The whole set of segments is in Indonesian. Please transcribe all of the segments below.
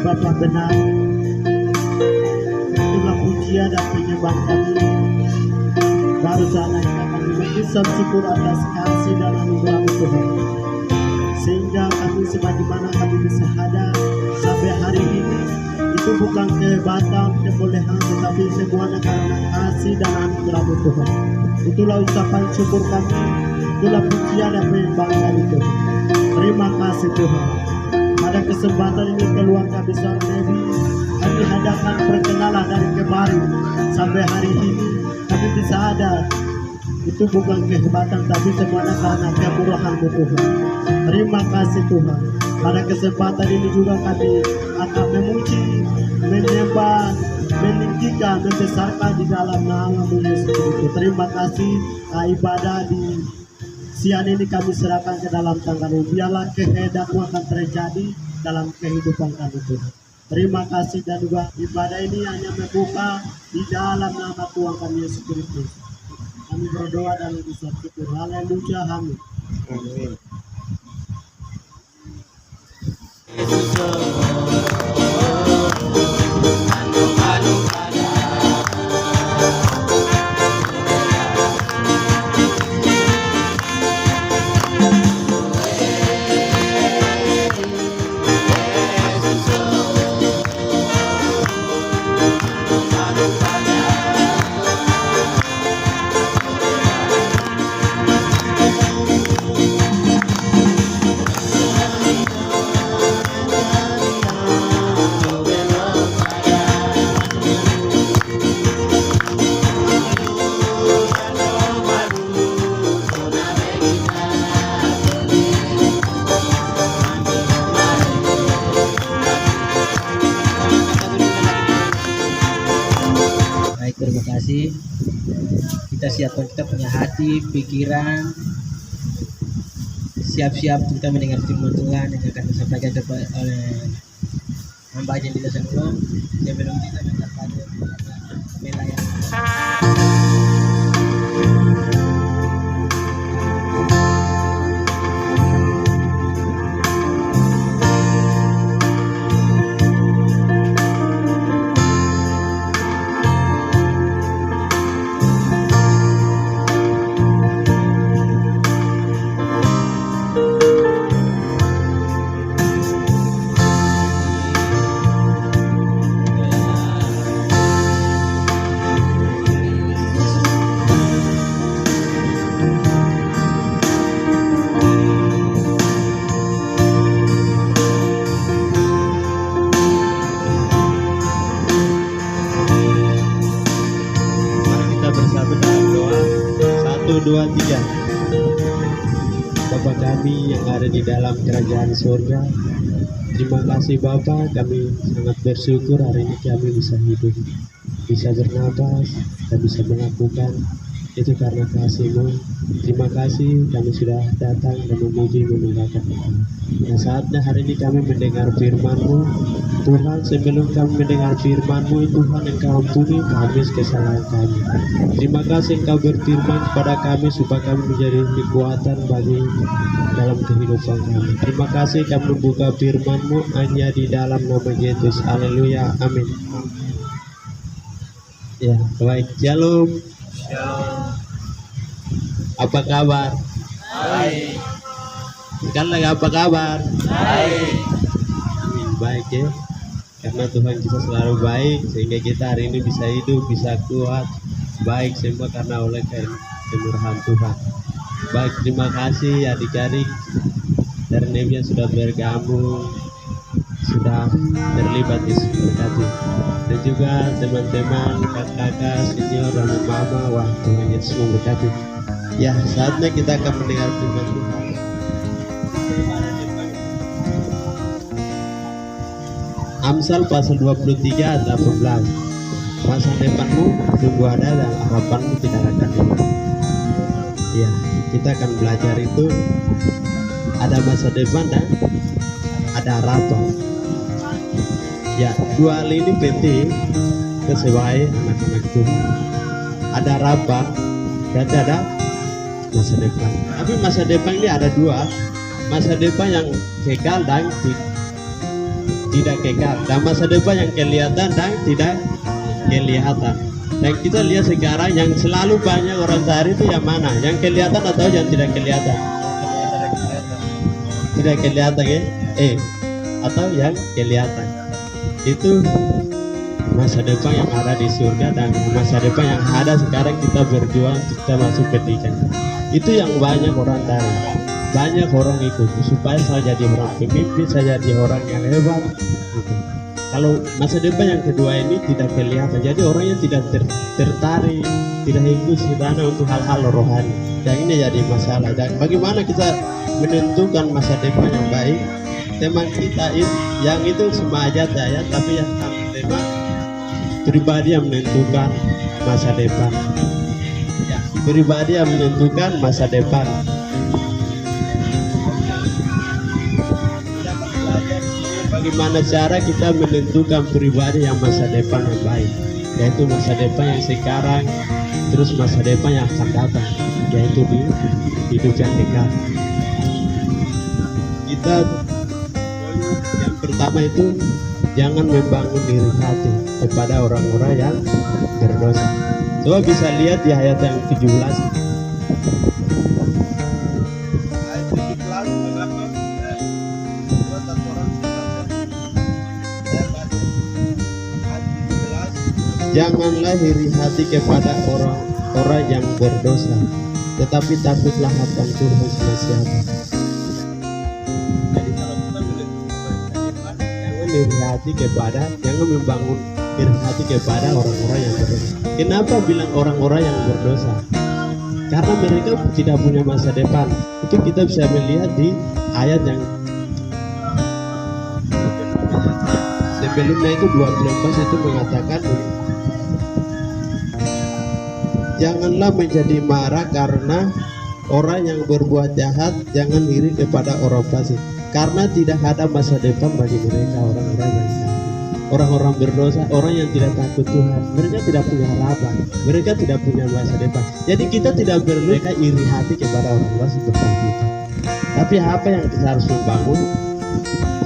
Bapa benar, itulah pujian dan penyembah kami. Baru saja kami mengucap syukur atas kasih dan anugerah Tuhan, sehingga kami sebagaimana kami bisa hadir sampai hari ini. Itu bukan kehebatan, kebolehan, tetapi semuanya karena kasih dan anugerah Tuhan. Itulah ucapan syukur kami, itulah pujian dan penyembah kami Tuhan. Terima kasih Tuhan. Pada kesempatan ini keluarga besar Nebi, kami adakan perkenalan dari kemarin sampai hari ini kami bisa ada. Itu bukan kehebatan, tapi semuanya karena kemurahan Tuhan. Terima kasih Tuhan. Pada kesempatan ini juga kami akan memuji, menyembah, meninggikan, membesarkan di dalam nama Yesus Kristus. Terima kasih. Ibadah di siang ini kami serahkan ke dalam tangan ini. Biarlah kehendakmu akan terjadi dalam kehidupan kami Tuhan. Terima kasih, dan juga ibadah ini hanya membuka di dalam nama Tuhan kami Yesus Kristus. Kami berdoa dan bisa syukur. Haleluya, amin. Amin. Terima kasih. Kita siapkan, kita punya hati, pikiran, siap-siap kita mendengar firman Tuhan yang akan disampaikan oleh hamba yang tidak sebelum. Sebelum kita mendapat melayani. Dua, tiga. Bapa kami yang ada di dalam kerajaan surga, terima kasih Bapa, kami sangat bersyukur hari ini kami bisa hidup, bisa bernapas, dan bisa melakukan itu karena kasih-Mu. Terima kasih kami sudah datang dan memuji memuliakan Engkau. Nah, saatnya hari ini kami mendengar firman-Mu. Tuhan, sebelum kami mendengar firman-Mu, Tuhan, Engkau ampuni kami kesalahan kami. Terima kasih Engkau berfirman kepada kami supaya kami menjadi kekuatan bagi dalam kehidupan kami. Terima kasih kami membuka firman-Mu hanya di dalam nama Yesus. Haleluya, amin. Ya, baik. Shalom. Apa kabar? Baik. Sekali lagi apa kabar? Baik. Baik ya. Karena Tuhan kita selalu baik sehingga kita hari ini bisa hidup, bisa kuat. Baik semua karena oleh kemurahan Tuhan. Baik, terima kasih adik-adik dari Nebi yang sudah bergabung, sudah terlibat di berkati, dan juga teman-teman kakak-kakak senior dan mama. Wah, Tuhan Yesus memberkati. Ya, saatnya kita akan mendengar firman Tuhan. Amsal pasal 23 ayat 18. Masa depanmu sungguh ada dan harapanmu tidak akan hilang. Ya, kita akan belajar itu ada masa depan dan ada harapan. Ya, dua hal ini penting sebagai anak-anak Tuhan. Ada harapan, berarti ada masa depan. Tapi masa depan ini ada dua, masa depan yang kekal dan tidak kekal, dan masa depan yang kelihatan dan tidak kelihatan. Dan kita lihat sekarang yang selalu banyak orang cari itu yang mana? Yang kelihatan atau yang tidak kelihatan? Tidak kelihatan ya? Atau yang kelihatan. Itu masa depan yang ada di surga dan masa depan yang ada sekarang kita berjuang kita masuk ketiga. Itu yang banyak orang cari. Banyak orang ikut supaya saya jadi orang pemimpin, saya jadi orang yang hebat gitu. Kalau masa depan yang kedua ini tidak kelihatan, jadi orangnya tidak tertarik, tidak ikut di sana untuk hal-hal rohani. Yang ini jadi masalah. Dan bagaimana kita menentukan masa depan yang baik? Teman kita yang itu semua aja saya, tapi yang teman pribadi yang menentukan masa depan. Ya, pribadi yang menentukan masa depan. Bagaimana cara kita menentukan pribadi yang masa depan yang baik, yaitu masa depan yang sekarang, terus masa depan yang akan datang, yaitu di hidup yang dekat. Kita yang pertama itu jangan membangun diri hati kepada orang-orang yang berdosa. Coba bisa lihat di ayat yang 17. Janganlah iri hati kepada orang-orang yang berdosa, tetapi takutlah akan Tuhan senantiasa. Jadi kalau kita jangan iri hati kepada, jangan membangun iri hati kepada orang-orang yang berdosa. Kenapa bilang orang-orang yang berdosa? Karena mereka tidak punya masa depan. Itu kita bisa melihat di ayat yang sebelumnya itu 12 itu mengatakan, janganlah menjadi marah karena orang yang berbuat jahat, jangan iri kepada orang fasik, karena tidak ada masa depan bagi mereka. Orang-orang yang jahat, orang-orang berdosa, orang yang tidak takut Tuhan, mereka tidak punya harapan, mereka tidak punya masa depan. Jadi kita tidak perlu mereka iri hati kepada orang-orang seperti kita. Tapi apa yang kita harus membangun?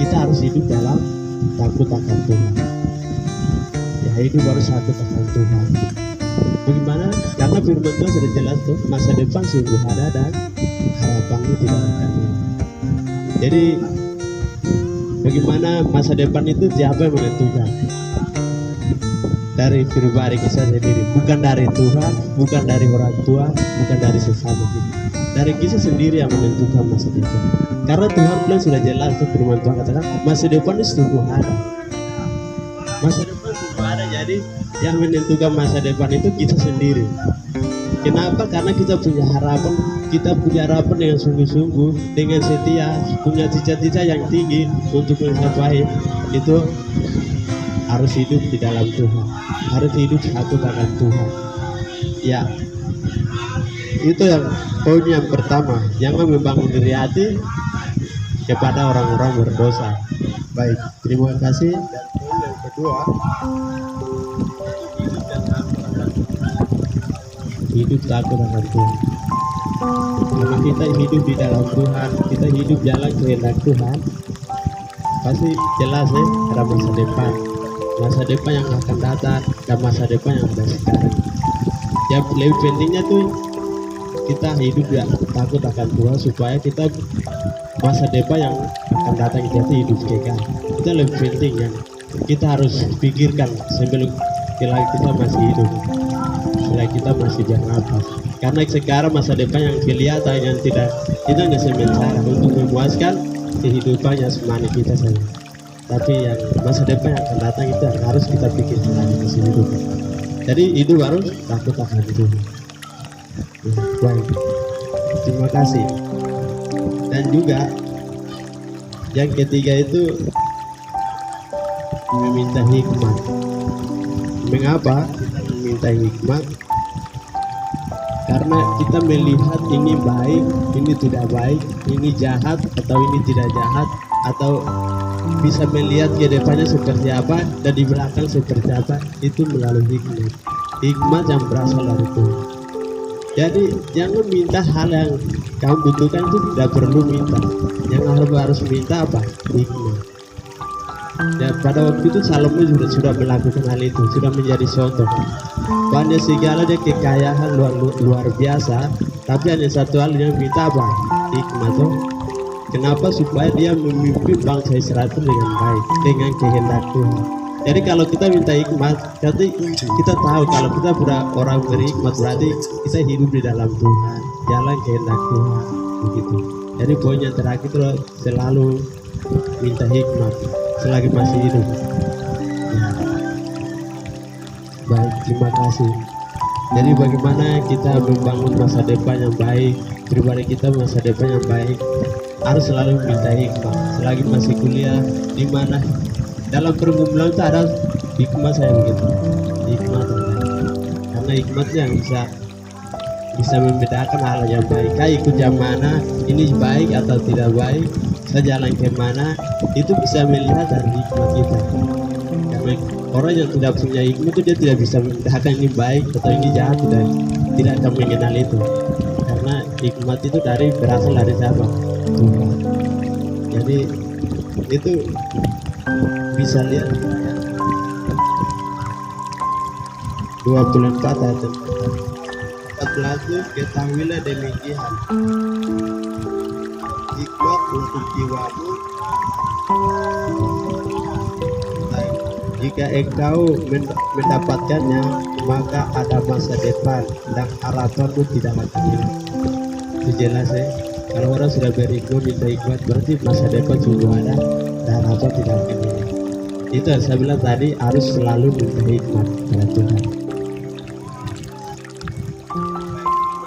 Kita harus hidup dalam takut akan Tuhan. Ya, hidup harus takut akan Tuhan. Bagaimana? Karena firman Tuhan sudah jelas tuh, masa depan sungguh ada dan harapannya tidak akan hilang. Jadi bagaimana masa depan itu siapa yang menentukan? Dari pribadi kita sendiri, bukan dari Tuhan, bukan dari orang tua, bukan dari sesama kita. Dari kita sendiri yang menentukan masa depan. Karena Tuhan bilang sudah jelas tuh, firman Tuhan katakan masa depan itu sungguh ada. Masa depan sungguh ada, jadi yang menentukan masa depan itu kita sendiri. Kenapa? Karena kita punya harapan dengan sungguh-sungguh, dengan setia, punya cita-cita yang tinggi untuk mencapai itu. Harus hidup di dalam Tuhan, harus hidup satu dengan Tuhan. Ya, itu yang poin yang pertama. Jangan membangun diri hati kepada orang-orang berdosa. Baik, terima kasih. Dan poin yang kedua, hidup takut akan Tuhan. Karena kita hidup di dalam Tuhan, kita hidup jalan kehendak Tuhan, pasti jelas ya ada masa depan. masa depan yang akan datang dan masa depan yang ada sekarang. Ya lebih pentingnya tuh kita hidup ya takut akan Tuhan supaya kita masa depan yang akan datang kita hidup kekal. Itu lebih penting ya. Kita harus pikirkan sebelum kita masih hidup, selagi kita masih bernapas. Karena sekarang masa depan yang kelihatan yang tidak itu hanya sementara untuk memuaskan kehidupan jasmani kita saja. Tapi yang masa depan yang akan datang itu yang harus kita pikirkan lagi masih hidup. Jadi hidup harus takut akan Tuhan. Baik, terima kasih. Dan juga yang ketiga itu meminta hikmat. Mengapa kita meminta hikmat? Karena kita melihat ini baik, ini tidak baik, ini jahat atau ini tidak jahat, atau bisa melihat ke depannya seperti apa dan di belakang seperti apa, itu melalui hikmat yang berasal dari Tuhan. Jadi jangan minta hal yang kamu butuhkan, itu tidak perlu minta. Yang harus minta apa? Hikmat. Dan pada waktu itu Salomo sudah melakukan hal itu, sudah menjadi contoh. Banyak segala dia kekayaan luar biasa, tapi hanya satu hal yang minta apa? Hikmat. Kenapa? Supaya dia memimpin bangsa Israel itu dengan baik, dengan kehendak Tuhan. Jadi kalau kita minta hikmat, berarti kita tahu kalau kita orang berhikmat, berarti kita hidup di dalam Tuhan, jalan kehendak Tuhan, begitu. Jadi poin yang terakhir itu selalu minta hikmat selagi masih hidup. Ya. Baik, terima kasih. Jadi bagaimana kita membangun masa depan yang baik, pribadi kita masa depan yang baik, harus selalu minta hikmat. Selagi masih kuliah, di mana dalam pergumulan itu ada hikmat, saya begitu. Hikmat, karena hikmatnya yang bisa membedakan hal yang baik. Kayak ikut yang mana, ini baik atau tidak baik, saya jalan ke mana, itu bisa melihat dari hikmat kita. Karena orang yang tidak punya hikmat itu dia tidak bisa membedakan ini baik atau ini jahat, tidak akan mengenal itu. Karena hikmat itu berasal dari siapa? Tuhan. Jadi itu bisa lihat 24 ayat 14, ketahuilah demikian, hikmat untuk jiwamu, jika engkau mendapatkannya, maka ada masa depan dan harapanmu tidak akan hilang. Itu jelas ya. Kalau orang sudah berhikmat, minta hikmat, berarti masa depan sungguh ada dan harapan tidak akan hilang. Itu yang saya bilang tadi, harus selalu minta hikmat kepada Tuhan.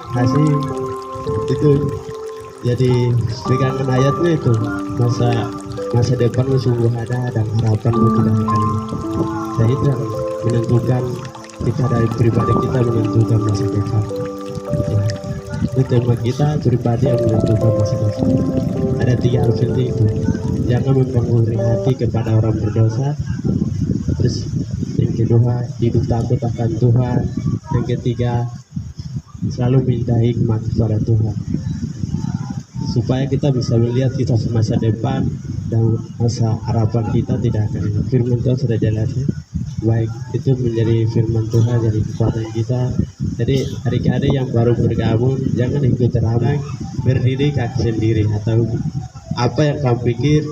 Kasih itu jadi pegangan ayatnya itu, masa depanmu sungguh ada dan harapanmu tidak akan hilang. Dan itu yang menentukan kita, dari pribadi kita menentukan masa depan. Itu tema kita, pribadi yang menentukan masa depan. Ada 3 hal penting itu. Jangan mempengaruhi hati kepada orang berdosa. Terus yang kedua, hidup takut akan Tuhan. Yang ketiga, selalu minta hikmat kepada Tuhan, supaya kita bisa melihat kita semasa depan dan masa harapan kita tidak akan hilang. Firman Tuhan sudah jelas ya. Baik, itu menjadi firman Tuhan, jadi kekuatan kita. Jadi adik-adik yang baru bergabung, jangan ikut ramai, berdiri kaki sendiri, atau apa yang kamu pikir,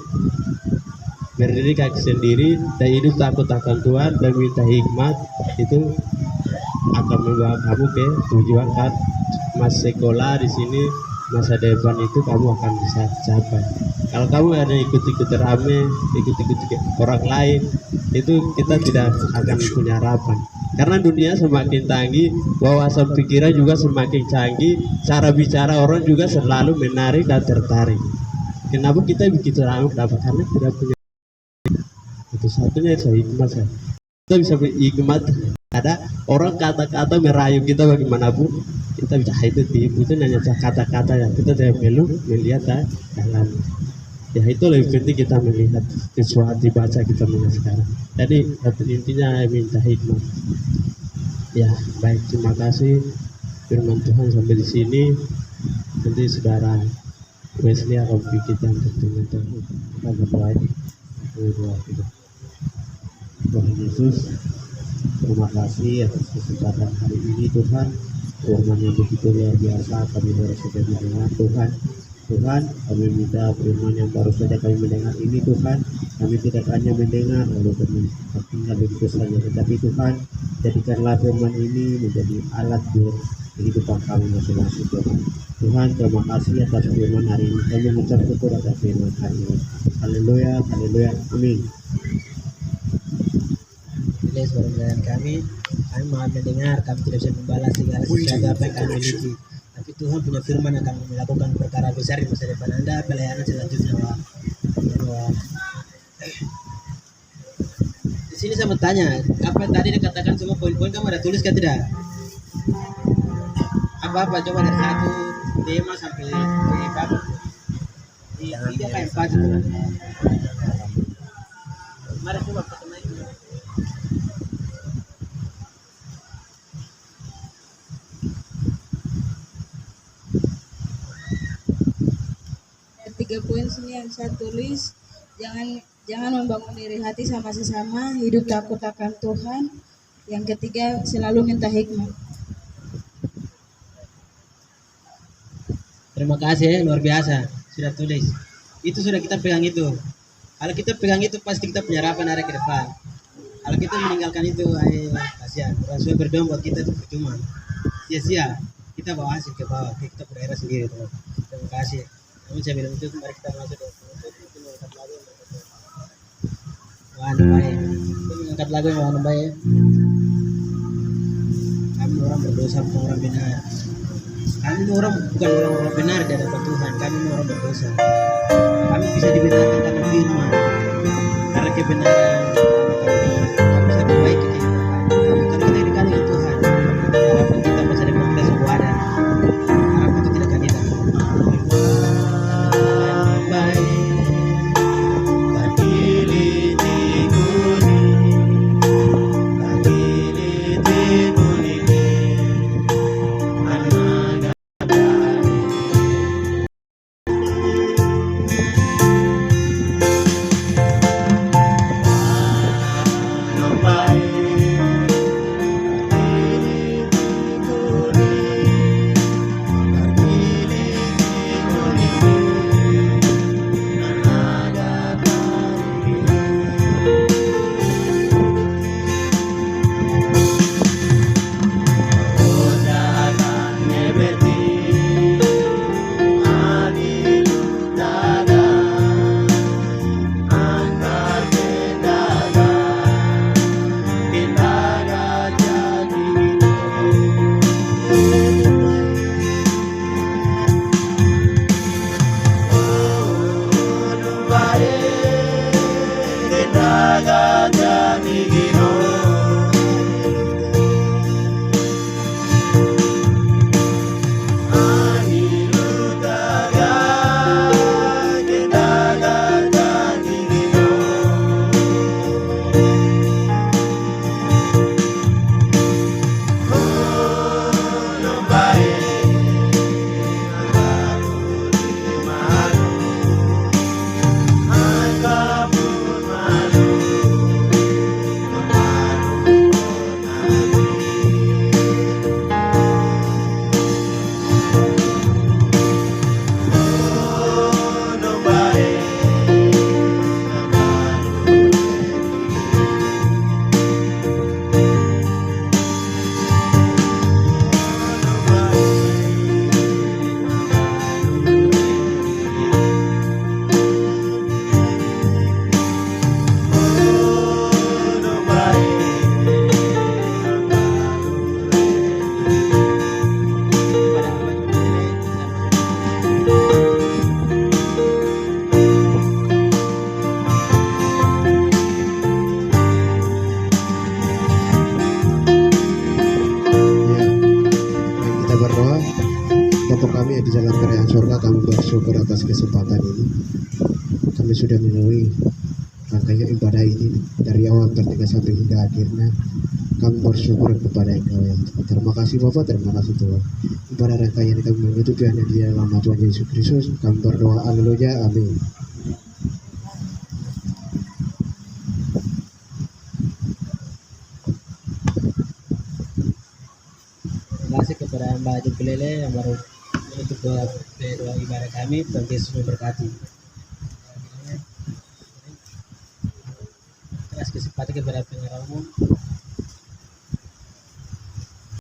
berdiri kaki sendiri dan hidup takut akan Tuhan dan minta hikmat, itu akan membawa kamu ke tujuan. Kan masa sekolah di sini, masa depan itu kamu akan bisa capai. Kalau kamu hanya ikut-ikut rame, ikut-ikut orang lain, itu kita tidak akan punya harapan. Karena dunia semakin canggih, wawasan pikiran juga semakin canggih, cara bicara orang juga selalu menarik dan tertarik. Kenapa kita begitu rame? Kenapa? Karena tidak punya. Itu satunya saya hikmat saya. Kita bisa hikmat. Ada orang kata-kata merayu kita bagaimanapun, kita bisa itu hanya kata-kata yang kita tidak perlu melihat dalam. Ya itu lebih penting kita melihat sesuatu dibaca kita melihat sekarang. Jadi intinya minta hikmat. Ya baik, terima kasih firman Tuhan sampai di sini. Nanti saudara Wesley akan pikirkan untuk Tuhan. Kita berdoa. Tuhan Yesus, terima kasih atas kesempatan hari ini Tuhan. Firman yang begitu luar biasa kami baru saja mendengar Tuhan. Tuhan, kami minta firman yang baru saja kami mendengar ini Tuhan, kami tidak hanya mendengar lalu kami tinggal begitu saja, tetapi Tuhan, jadikanlah firman ini menjadi alat buat kehidupan kami masing-masing Tuhan. Tuhan, terima kasih atas firman hari ini. Kami mengucap syukur atas firman hari ini. Haleluya, haleluya, amin. Ini suara pelayan kami mau mendengar, kami tidak bisa membalas segala sesuatu apa yang kami miliki. Tapi Tuhan punya firman yang akan melakukan perkara besar di masa depan Anda, pelayanan selanjutnya, Wah. Di sini saya mau tanya, apa yang tadi dikatakan semua poin-poin kamu ada tulis kan tidak? Apa-apa coba dari 1 tema sampai berapa? Di 3 kayak 4 itu. Mari coba pertemuan itu. Tiga poin sini yang saya tulis, jangan membangun iri hati sama sesama, hidup takut akan Tuhan. Yang ketiga, selalu minta hikmat. Terima kasih, luar biasa sudah tulis. Itu sudah kita pegang itu. Kalau kita pegang itu pasti kita punya harapan hari ke depan. Kalau kita meninggalkan itu, kasihan. Orang sudah berdoa buat kita itu percuma. Sia-sia. Kita bawa hasil ke bawah, kita berdaerah sendiri teman. Terima kasih. Namun saya bilang itu, mari kita masuk ke Wahana baik. Kita mengangkat lagu yang wahana baik. Kami orang berdosa, bukan orang benar. Kami orang bukan orang benar di hadapan Tuhan. Kami orang berdosa. Kami bisa dibenarkan karena firman, karena kebenaran. Kami bisa perbaiki kehidupan kami. Kalau kita dekat dengan Tuhan, harapan kita masa depan kita semua ada. Harapan itu tidak akan hilang. di dalam kerajaan surga. Kami bersyukur atas kesempatan ini. Kami sudah melalui rangkaian ibadah ini dari awal pertengahan sampai hingga akhirnya. Kami bersyukur kepada Engkau yang Tuhan. Terima kasih Bapak, terima kasih Tuhan. Ibadah rangkaian ini kami menutupi hanya di dalam nama Tuhan Yesus Kristus. Kami berdoa, haleluya, amin. Mbak Jupilele yang baru menutup doa ibadah kami. Tuhan Yesus memberkati. Terus kesempatan kepada pengarah umum.